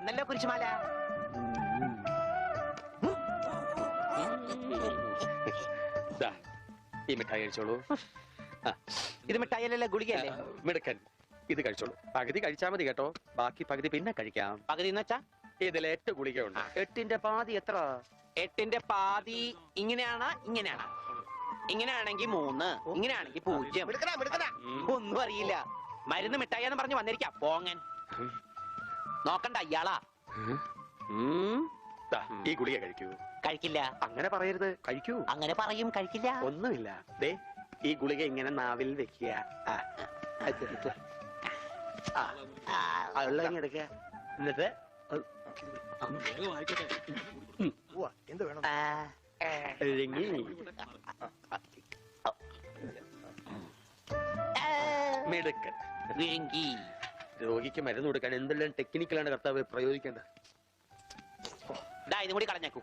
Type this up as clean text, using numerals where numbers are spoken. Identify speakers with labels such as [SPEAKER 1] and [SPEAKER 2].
[SPEAKER 1] തന്നല്ലോ കുരിശുമാല.
[SPEAKER 2] ഈ മിഠായി കഴിച്ചോളൂ.
[SPEAKER 1] ഇത് മിഠായിയല്ലേ, ഗുളികയല്ലേ?
[SPEAKER 2] മിടുക്കൻ, ഇത് കഴിച്ചോളൂ. പകുതി കഴിച്ചാൽ മതി കേട്ടോ, ബാക്കി പകുതി പിന്നെ കഴിക്കാം.
[SPEAKER 1] പകുതി എന്ന് വെച്ചാ
[SPEAKER 2] ഇതിൽ 8 ഗുളികയുണ്ട്. 8ന്റെ പാതി എത്ര?
[SPEAKER 1] 8ന്റെ പാതി ഇങ്ങനെയാണ്, ഇങ്ങനെയാണ്. ഇങ്ങനെയാണെങ്കിൽ 3, ഇങ്ങനെയാണെങ്കിൽ 0. ഒന്നും അറിയില്ല. മരുന്ന് മിഠായിന്ന് പറഞ്ഞു വന്നിരിക്കാം പോങ്ങൻ. നോക്കണ്ട ഇയാളാ.
[SPEAKER 2] ഈ ഗുളിക കഴിക്കൂ.
[SPEAKER 1] കഴിക്കില്ല.
[SPEAKER 2] അങ്ങനെ പറയരുത്, കഴിക്കൂ.
[SPEAKER 1] അങ്ങനെ പറയും, കഴിക്കില്ല.
[SPEAKER 2] ഒന്നുമില്ല. ദേ ഈ ഗുളിക ഇങ്ങനെ നാവിൽ വെക്കുക. എടുക്കുക. എന്നിട്ട്
[SPEAKER 3] എന്ത് വേണം?
[SPEAKER 2] മിടുക്കൻ.
[SPEAKER 1] വിഴുങ്ങി.
[SPEAKER 2] രോഗിക്ക് മരുന്ന് കൊടുക്കാൻ എന്തെല്ലാം ടെക്നിക്കലാണ് കർത്താവ് പ്രയോഗിക്കേണ്ടത്.
[SPEAKER 1] ഇതും കൂടി കളഞ്ഞേക്കൂ.